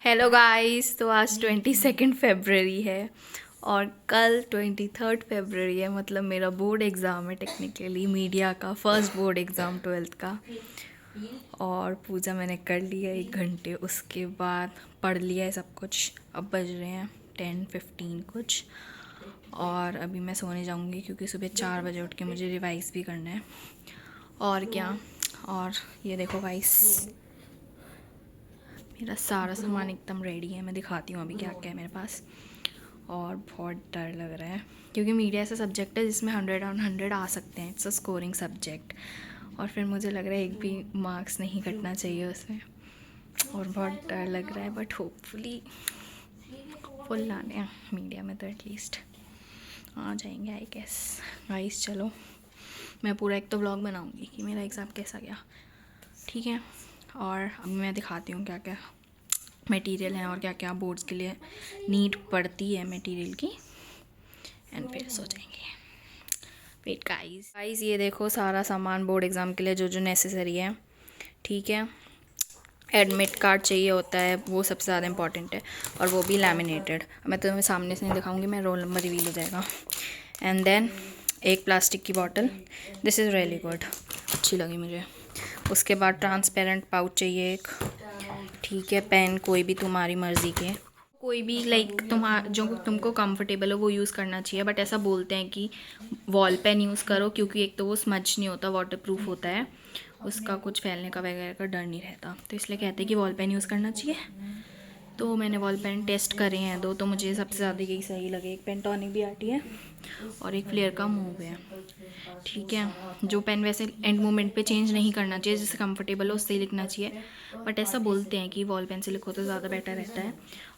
Hello guys. तो आज 22 फरवरी है और कल 23 फरवरी है। मतलब मेरा बोर्ड एग्ज़ाम है, टेक्निकली मीडिया का फर्स्ट बोर्ड एग्ज़ाम 12th का। और पूजा मैंने कर ली है 1 घंटे, उसके बाद पढ़ लिया है सब कुछ। अब बज रहे हैं 10:15 कुछ, और अभी मैं सोने जाऊंगी क्योंकि सुबह 4 बजे उठ के मुझे रिवाइज़ भी करना है। और क्या, और ये देखो गाइस, मेरा सारा सामान एकदम रेडी है। मैं दिखाती हूँ अभी क्या क्या है मेरे पास। और बहुत डर लग रहा है क्योंकि मीडिया ऐसा सब्जेक्ट है जिसमें 100 आ सकते हैं। इट्स अ स्कोरिंग सब्जेक्ट, और फिर मुझे लग रहा है एक भी मार्क्स नहीं कटना चाहिए उसमें, और बहुत डर लग रहा है। बट होपफुली फुल लाने हैं मीडिया में, तो एटलीस्ट आ जाएंगे आई गेस। गाइस चलो, मैं पूरा एक तो व्लॉग बनाऊंगी कि मेरा एग्ज़ाम कैसा गया, ठीक है। और अभी मैं दिखाती हूँ क्या क्या मटेरियल है और क्या क्या बोर्ड्स के लिए नीड पड़ती है मटेरियल की, एंड फिर सो जाएंगे। वेट गाइस, ये देखो सारा सामान बोर्ड एग्ज़ाम के लिए जो जो नेसेसरी है, ठीक है। एडमिट कार्ड चाहिए होता है, वो सबसे ज़्यादा इंपॉर्टेंट है, और वो भी लैमिनेटेड। मैं तुम्हें सामने से नहीं दिखाऊंगी, मैं रोल नंबर रिवील हो जाएगा। एंड देन एक प्लास्टिक की bottle, this is really good, अच्छी लगी मुझे। उसके बाद ट्रांसपेरेंट पाउच चाहिए एक, ठीक है। पेन कोई भी तुम्हारी मर्ज़ी के, कोई भी लाइक जो तुमको कंफर्टेबल हो वो यूज़ करना चाहिए। बट ऐसा बोलते हैं कि वॉल पेन यूज़ करो, क्योंकि एक तो वो स्मज नहीं होता, वाटर प्रूफ होता है, उसका कुछ फैलने का वगैरह का डर नहीं रहता, तो इसलिए कहते हैं कि वॉल पेन यूज़ करना चाहिए। तो मैंने वॉल पेन टेस्ट करे हैं 2, तो मुझे सबसे ज़्यादा यही सही लगे। एक पेंटोनिक भी आती है और एक फ्लेयर का मूव है, ठीक है। जो पेन वैसे एंड मोमेंट पे चेंज नहीं करना चाहिए, जिससे कंफर्टेबल हो उससे ही लिखना चाहिए। बट ऐसा बोलते हैं कि वॉल पेन से लिखो तो ज़्यादा बेटर रहता है।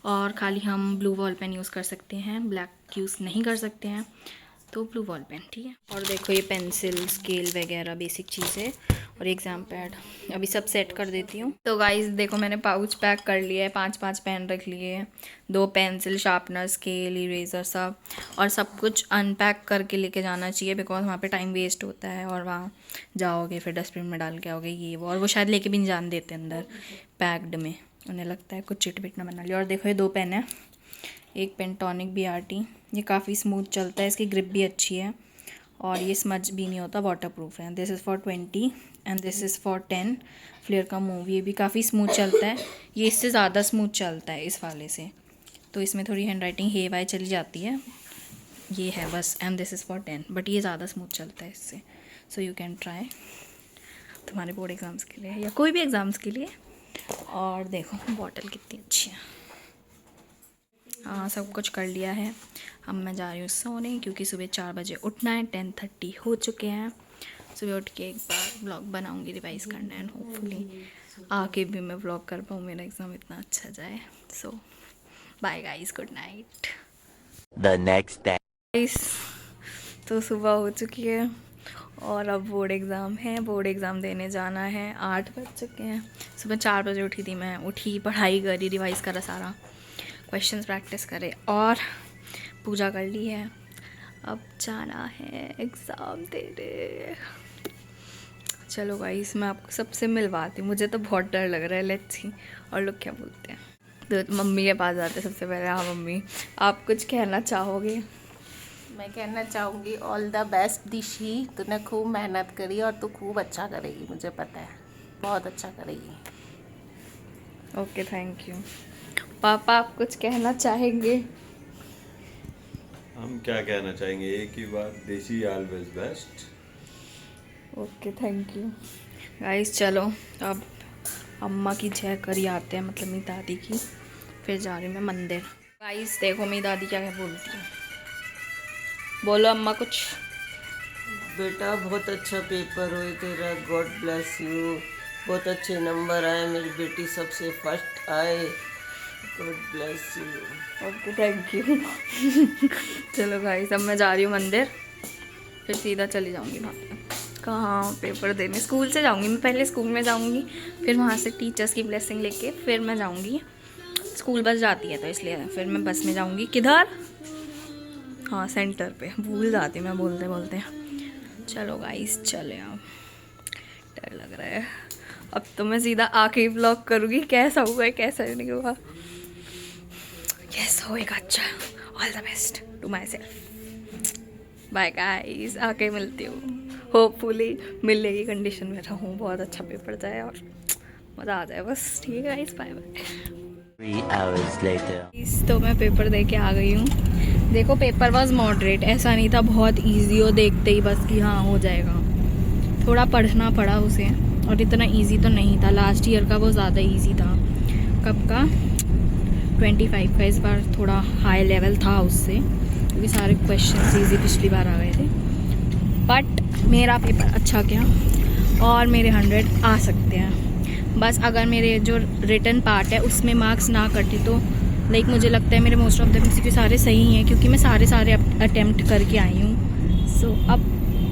और खाली हम ब्लू वॉल पेन यूज़ कर सकते हैं, ब्लैक यूज़ नहीं कर सकते हैं, तो ब्लू बॉल पेन, ठीक है। और देखो ये पेंसिल, स्केल वगैरह बेसिक चीज़ें, और एग्ज़ाम पैड अभी सब सेट कर देती हूँ। तो गाइस देखो, मैंने पाउच पैक कर लिया है, 5-5 पेन रख लिए हैं, 2 पेंसिल, शार्पनर, स्केल, इरेज़र सब, और सब कुछ अनपैक करके लेके जाना चाहिए, बिकॉज वहाँ पे टाइम वेस्ट होता है, और वहाँ जाओगे फिर डस्टबिन में डाल के आओगे ये वो, और वो शायद लेके भी नहीं जान देते अंदर पैक्ड में, उन्हें लगता है कुछ चिट पिट ना बना लिया। और देखो ये 2 पेन है, एक पेंटोनिक BRT, ये काफ़ी स्मूथ चलता है, इसकी ग्रिप भी अच्छी है, और ये स्मज भी नहीं होता, वाटर प्रूफ है। This is for 20 and this is for 10। Flair का मूव, ये भी काफ़ी स्मूथ चलता है, ये इससे ज़्यादा स्मूथ चलता है इस वाले से, तो इसमें थोड़ी हैंड राइटिंग हे वाई चली जाती है, ये है बस। And this is for 10, but ये ज़्यादा स्मूथ चलता है इससे, सो यू कैन ट्राई तुम्हारे बोर्ड एग्ज़ाम्स के लिए या कोई भी एग्ज़ाम्स के लिए। और देखो बॉटल कितनी अच्छी है। हाँ, सब कुछ कर लिया है। अब मैं जा रही हूँ सोने, क्योंकि सुबह 4 बजे उठना है, 10:30 हो चुके हैं। सुबह उठ के एक बार व्लॉग बनाऊँगी, रिवाइज़ करना है, होपफुली आके भी मैं व्लॉग कर पाऊँ, मेरा एग्ज़ाम इतना अच्छा जाए। So bye guys, good night. The next day. Guys, तो सुबह हो चुकी है और अब बोर्ड एग्ज़ाम है, बोर्ड एग्ज़ाम देने जाना है। 8 बज चुके हैं, सुबह 4 बजे उठी थी मैं, उठी, पढ़ाई करी, रिवाइज़ करा सारा, क्वेश्चंस प्रैक्टिस करे, और पूजा कर ली है। अब जाना है एग्ज़ाम देने। चलो गाइस, मैं आपको सबसे मिलवाती हूँ, मुझे तो बहुत डर लग रहा है, लेट्स सी और लोग क्या बोलते हैं। तो मम्मी के पास जाते सबसे पहले। हाँ मम्मी, आप कुछ कहना चाहोगे? मैं कहना चाहूँगी ऑल द बेस्ट दिशी, तूने खूब मेहनत करी और तू खूब अच्छा करेगी, मुझे पता है बहुत अच्छा करेगी। Okay, thank you. पापा, आप कुछ कहना चाहेंगे? हम क्या कहना चाहेंगे, एक ही बात, देसी always best. Okay, thank you. Guys चलो, अब अम्मा की जय करी आते हैं, मतलब मेरी दादी की, फिर जा रही हूँ मैं मंदिर। गाइस देखो मेरी दादी क्या क्या बोलती है, बोलो अम्मा कुछ। बेटा बहुत अच्छा पेपर हुए तेरा, गॉड ब्लेस यू, बहुत अच्छे नंबर आए, मेरी बेटी सबसे फर्स्ट आए, God bless you. Okay, thank you. चलो गाइस, अब मैं जा रही हूँ मंदिर, फिर सीधा चली जाऊँगी वहाँ पे। कहाँ? पेपर देने स्कूल से जाऊँगी मैं, पहले स्कूल में जाऊँगी, फिर वहाँ से टीचर्स की ब्लेसिंग लेके फिर मैं जाऊँगी। स्कूल बस जाती है तो इसलिए फिर मैं बस में जाऊँगी। किधर? हाँ, सेंटर पे, भूल जाती मैं बोलते बोलते। चलो गाइस चले, अब डर लग रहा है। अब तो मैं सीधा आके ही ब्लॉग करूँगी कैसा हुआ है कैसा नहीं हुआ, कैसा होएगा अच्छा। All the best to my self. Bye guys, आके मिलती हूँ, होपफुली मिलने की कंडीशन में रहूँ, बहुत अच्छा पेपर जाए और मज़ा आ जाए बस। ठीक है guys, bye bye. 3 hours later. तो मैं पेपर दे के आ गई हूँ। देखो पेपर वाज मॉडरेट, ऐसा नहीं था बहुत इजी हो देखते ही बस कि हाँ हो जाएगा, थोड़ा पढ़ना पड़ा उसे और इतना इजी तो नहीं था। लास्ट ईयर का वो ज़्यादा इजी था। कब का 25 का, इस बार थोड़ा हाई लेवल था उससे, क्योंकि सारे क्वेश्चन इजी पिछली बार आ गए थे। बट मेरा पेपर अच्छा गया और मेरे 100 आ सकते हैं। बस अगर मेरे जो रिटन पार्ट है उसमें मार्क्स ना कटे तो लाइक मुझे लगता है मेरे मोस्ट ऑफ द MCQ सारे सही हैं, क्योंकि मैं सारे अटेम्प्ट करके आई हूँ। सो अब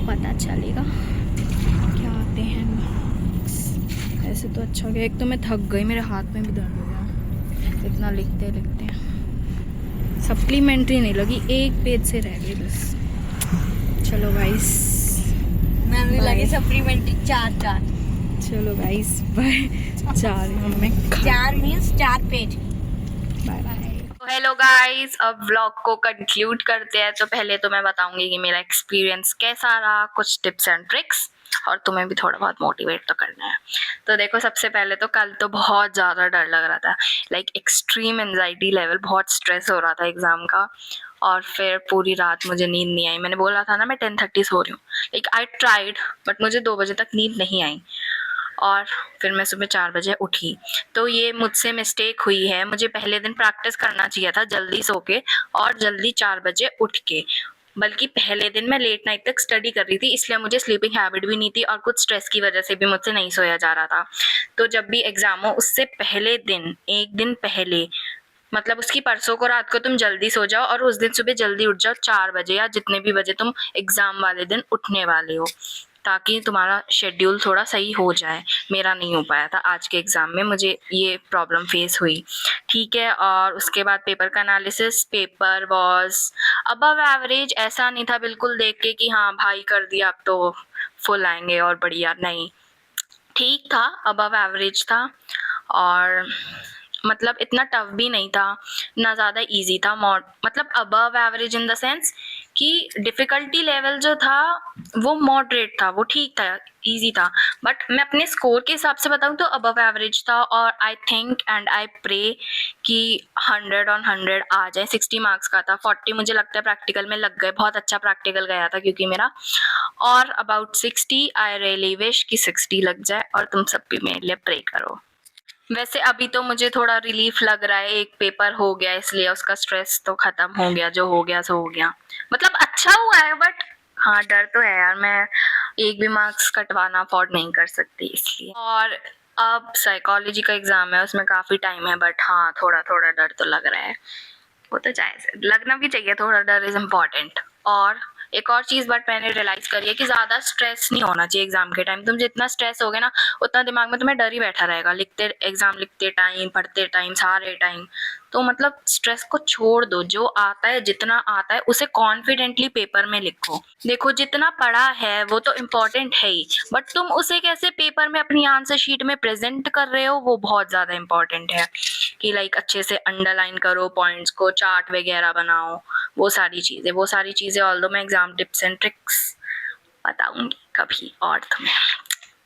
पता चलेगा क्या आते हैं मार्क्स। ऐसे तो अच्छा हो गया। एक तो मैं थक गई, मेरे हाथ में भी दर्द हो गया इतना लिखते लिखते। सप्लीमेंट्री नहीं लगी, एक पेज से रह गई बस। चलो गाइस, मैम लगे सप्लीमेंट्री 4 चलो गाइस बाय। 4 में 4 means 4 page. Bye bye. Hello guys, अब व्लॉग को कंक्लूड करते हैं। तो पहले तो मैं बताऊंगी कि मेरा एक्सपीरियंस कैसा रहा, कुछ टिप्स एंड ट्रिक्स, और तुम्हें भी थोड़ा बहुत मोटिवेट तो करना है। तो देखो, सबसे पहले तो कल तो बहुत ज़्यादा डर लग रहा था, लाइक एक्सट्रीम एंजाइटी लेवल, बहुत स्ट्रेस हो रहा था एग्ज़ाम का। और फिर पूरी रात मुझे नींद नहीं आई। मैंने बोला था ना मैं 10:30 सो रही हूँ, लाइक आई ट्राइड, बट मुझे 2 बजे तक नींद नहीं आई। और फिर मैं सुबह 4 बजे उठी। तो ये मुझसे मिस्टेक हुई है, मुझे पहले दिन प्रैक्टिस करना चाहिए था जल्दी सो के और जल्दी 4 बजे उठ के। बल्कि पहले दिन मैं लेट नाइट तक स्टडी कर रही थी, इसलिए मुझे स्लीपिंग हैबिट भी नहीं थी और कुछ स्ट्रेस की वजह से भी मुझसे नहीं सोया जा रहा था। तो जब भी एग्ज़ाम हो उससे पहले दिन, एक दिन पहले, मतलब उसकी परसों को रात को तुम जल्दी सो जाओ और उस दिन सुबह जल्दी उठ जाओ 4 बजे या जितने भी बजे तुम एग्ज़ाम वाले दिन उठने वाले हो, ताकि तुम्हारा शेड्यूल थोड़ा सही हो जाए। मेरा नहीं हो पाया था आज के एग्ज़ाम में, मुझे ये प्रॉब्लम फेस हुई। ठीक है, और उसके बाद पेपर का analysis, paper was above average. ऐसा नहीं था बिल्कुल देख के कि हाँ भाई कर दिया अब तो फुल आएंगे और बढ़िया, नहीं, ठीक था, अबव एवरेज था। और मतलब इतना टफ भी नहीं था, ना ज़्यादा इजी था, मतलब above average in the sense कि डिफ़िकल्टी लेवल जो था वो मॉडरेट था, वो ठीक था, इजी था। बट मैं अपने स्कोर के हिसाब से बताऊँ तो अबव एवरेज था। और I think and I pray कि 100 on 100 आ जाए। 60 मार्क्स का था, 40 मुझे लगता है प्रैक्टिकल में लग गए, बहुत अच्छा प्रैक्टिकल गया था क्योंकि मेरा। और अबाउट 60 आई रियली विश कि 60 लग जाए, और तुम सब भी मेरे लिए प्रे करो। वैसे अभी तो मुझे थोड़ा रिलीफ लग रहा है, एक पेपर हो गया इसलिए उसका स्ट्रेस तो खत्म हो गया, जो हो गया सो हो गया। मतलब अच्छा हुआ है, बट हाँ डर तो है यार, मैं एक भी मार्क्स कटवाना अफोर्ड नहीं कर सकती इसलिए। और अब साइकोलॉजी का एग्ज़ाम है, उसमें काफ़ी टाइम है, बट हाँ थोड़ा थोड़ा डर तो लग रहा है। वो तो जायज़ है, लगना भी चाहिए, थोड़ा डर इज़ इम्पॉर्टेंट। और एक और चीज़ बट मैंने रियलाइज़ करी है कि ज़्यादा स्ट्रेस नहीं होना चाहिए एग्ज़ाम के टाइम। तुम जितना स्ट्रेस होगे ना उतना दिमाग में तुम्हें डर ही बैठा रहेगा, एग्ज़ाम लिखते टाइम, पढ़ते टाइम, सारे टाइम। तो मतलब स्ट्रेस को छोड़ दो, जो आता है जितना आता है उसे कॉन्फिडेंटली पेपर में लिखो। देखो जितना पढ़ा है वो तो इम्पॉर्टेंट है ही, बट तुम उसे कैसे पेपर में अपनी आंसर शीट में प्रेजेंट कर रहे हो वो बहुत ज़्यादा इम्पॉर्टेंट है। कि लाइक अच्छे से अंडरलाइन करो पॉइंट्स को, चार्ट वगैरह बनाओ, वो सारी चीज़ें ऑल्दो मैं एग्ज़ाम टिप्स एंड ट्रिक्स बताऊंगी कभी और तुम्हें।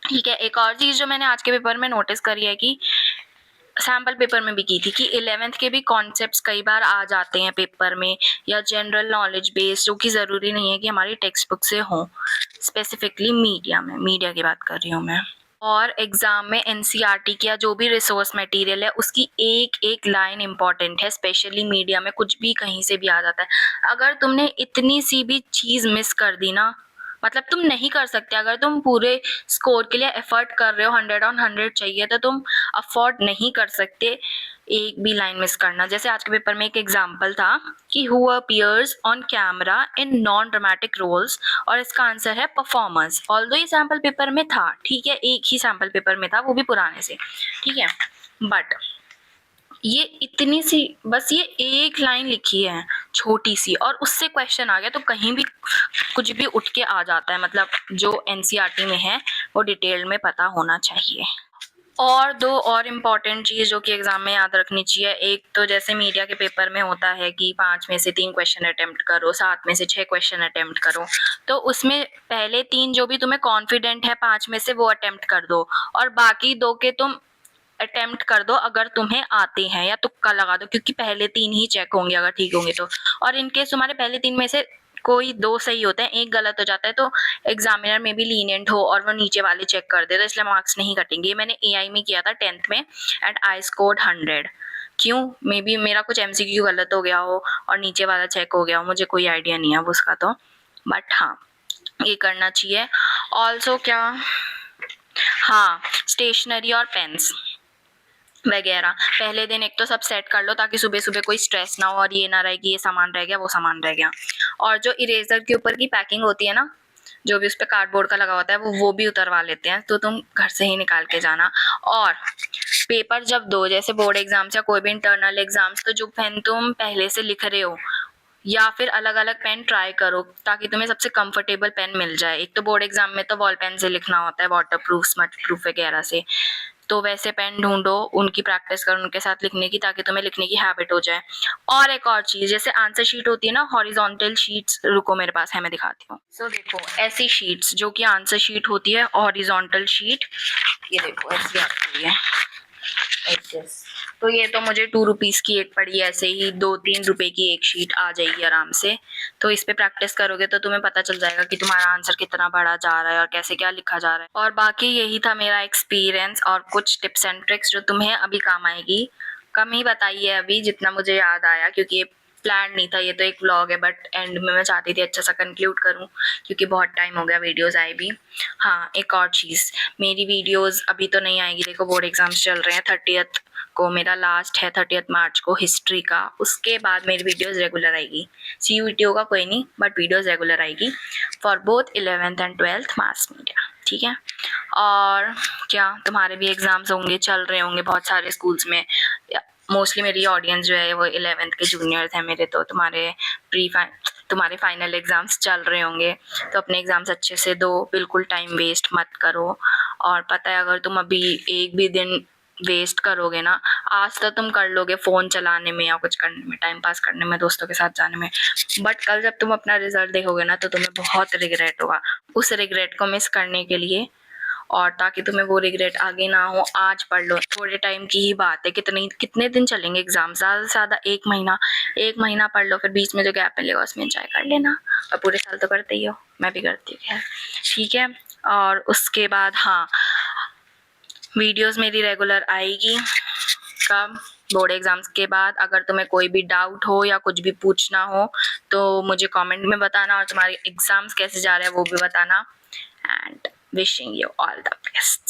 ठीक है, एक और चीज़ जो मैंने आज के पेपर में नोटिस करी है कि सैम्पल पेपर में भी की थी कि 11th के भी कॉन्सेप्ट्स कई बार आ जाते हैं पेपर में, या जनरल नॉलेज बेस्ड, जो कि ज़रूरी नहीं है कि हमारी टेक्स्ट बुक से हो। स्पेसिफिकली मीडिया की बात कर रही हूँ मैं। और एग्ज़ाम में एनसीईआरटी की या जो भी रिसोर्स मटेरियल है उसकी एक एक लाइन इंपॉर्टेंट है। स्पेशली मीडिया में कुछ भी कहीं से भी आ जाता है। अगर तुमने इतनी सी भी चीज़ मिस कर दी ना, मतलब तुम नहीं कर सकते। अगर तुम पूरे स्कोर के लिए एफर्ट कर रहे हो, 100 on 100 चाहिए, तो तुम अफोर्ड नहीं कर सकते एक भी लाइन मिस करना। जैसे आज के पेपर में एक एग्जाम्पल था कि who appears on camera in non dramatic roles, और इसका आंसर है परफॉर्मर्स। ऑल्दो ये सैम्पल पेपर में था, ठीक है, एक ही सैम्पल पेपर में था, वो भी पुराने से, ठीक है, बट ये इतनी सी, बस ये एक लाइन लिखी है छोटी सी, और उससे क्वेश्चन आ गया तो कहीं भी कुछ भी उठ के आ जाता है। मतलब जो एनसीईआरटी में है वो डिटेल में पता होना चाहिए। और दो और इम्पॉर्टेंट चीज़ जो कि एग्ज़ाम में याद रखनी चाहिए, एक तो जैसे मीडिया के पेपर में होता है कि 5 में से 3 क्वेश्चन अटेम्प्ट करो, 7 में से 6 क्वेश्चन अटेम्प्ट करो, तो उसमें पहले 3 जो भी तुम्हें कॉन्फिडेंट है 5 में से वो अटेम्प्ट कर दो, और बाकी 2 के तुम अटेम्प्ट कर दो अगर तुम्हें आते हैं, या तुक्का लगा दो, क्योंकि पहले 3 ही चेक होंगे अगर ठीक होंगे तो। और इनकेस तुम्हारे पहले 3 में से कोई 2 सही होते हैं, 1 गलत हो जाता है, तो एग्जामिनर में भी लीनियंट हो और वो नीचे वाले चेक कर दे, तो इसलिए मार्क्स नहीं कटेंगे। ये मैंने एआई में किया था 10th में एंड आई स्कोर्ड 100। क्यों? मे बी मेरा कुछ एमसीक्यू गलत हो गया हो और नीचे वाला चेक हो गया हो, मुझे कोई आइडिया नहीं है अब उसका तो, बट हाँ ये करना चाहिए। ऑल्सो क्या, हाँ स्टेशनरी और पेन्स वगैरह पहले दिन एक तो सब सेट कर लो, ताकि सुबह सुबह कोई स्ट्रेस ना हो और ये ना रहे कि ये सामान रह गया वो सामान रह गया। और जो इरेजर के ऊपर की पैकिंग होती है ना, जो भी उस पर कार्डबोर्ड का लगा होता है वो भी उतरवा लेते हैं, तो तुम घर से ही निकाल के जाना। और पेपर जब दो, जैसे बोर्ड एग्जाम्स या कोई भी इंटरनल एग्जाम्स, तो जो पेन तुम पहले से लिख रहे हो या फिर अलग अलग पेन ट्राई करो, ताकि तुम्हें सबसे कंफर्टेबल पेन मिल जाए। एक तो बोर्ड एग्जाम में तो बॉल पेन से लिखना होता है, वाटर प्रूफ, स्मट प्रूफ वगैरह से, तो वैसे पेन ढूंढो, उनकी प्रैक्टिस करो उनके साथ लिखने की, ताकि तुम्हें लिखने की हैबिट हो जाए। और एक और चीज़, जैसे आंसर शीट होती है ना, हॉरिजॉन्टल शीट्स, रुको मेरे पास है मैं दिखाती हूँ। सो देखो ऐसी शीट्स जो कि आंसर शीट होती है, हॉरिजॉन्टल शीट, ये देखो ऐसी आती है, तो ये तो मुझे 2 रुपीज़ की एक पड़ी, ऐसे ही 2-3 रुपए की एक शीट आ जाएगी आराम से। तो इस पे प्रैक्टिस करोगे तो तुम्हें पता चल जाएगा कि तुम्हारा आंसर कितना बड़ा जा रहा है और कैसे क्या लिखा जा रहा है। और बाकी यही था मेरा एक्सपीरियंस और कुछ टिप्स एंड ट्रिक्स जो तुम्हें अभी काम आएगी। कम ही बताई है अभी, जितना मुझे याद आया, क्योंकि ये प्लान नहीं था, ये तो एक व्लॉग है, बट एंड में मैं चाहती थी अच्छा सा कंक्लूड करूं, क्योंकि बहुत टाइम हो गया वीडियोस आए भी। हाँ एक और चीज़, मेरी वीडियोस अभी तो नहीं आएगी, देखो बोर्ड एग्जाम्स चल रहे हैं, 30th को मेरा लास्ट है, 30th मार्च को हिस्ट्री का, उसके बाद मेरी वीडियोस रेगुलर आएगी। CUET होगा कोई नहीं, बट वीडियोस रेगुलर आएगी for both 11th and 12th mass media, ठीक है। और क्या, तुम्हारे भी एग्ज़ाम्स होंगे, चल रहे होंगे बहुत सारे स्कूल्स में, मोस्टली मेरी ऑडियंस जो है वो 11th के जूनियर्स हैं मेरे, तो तुम्हारे फाइनल एग्ज़ाम्स चल रहे होंगे, तो अपने एग्ज़ाम्स अच्छे से दो, बिल्कुल टाइम वेस्ट मत करो। और पता है अगर तुम अभी एक भी दिन वेस्ट करोगे ना, आज तो तुम कर लोगे फ़ोन चलाने में या कुछ करने में, टाइम पास करने में, दोस्तों के साथ जाने में, बट कल जब तुम अपना रिजल्ट देखोगे ना तो तुम्हें बहुत रिग्रेट होगा। उस रिग्रेट को मिस करने के लिए, और ताकि तुम्हें वो रिग्रेट आगे ना हो, आज पढ़ लो, थोड़े टाइम की ही बात है, कितने दिन चलेंगे एग्जाम, ज़्यादा से ज़्यादा 1 महीना पढ़ लो, फिर बीच में जो गैप मिलेगा उसमें एंजॉय कर लेना। और पूरे साल तो करते ही हो, मैं भी करती हूँ, ठीक है। और उसके बाद हाँ, वीडियोस मेरी रेगुलर आएगी, कब, बोर्ड एग्जाम्स के बाद। अगर तुम्हें कोई भी डाउट हो या कुछ भी पूछना हो तो मुझे कमेंट में बताना, और तुम्हारे एग्जाम्स कैसे जा रहे हैं वो भी बताना। And wishing you all the best.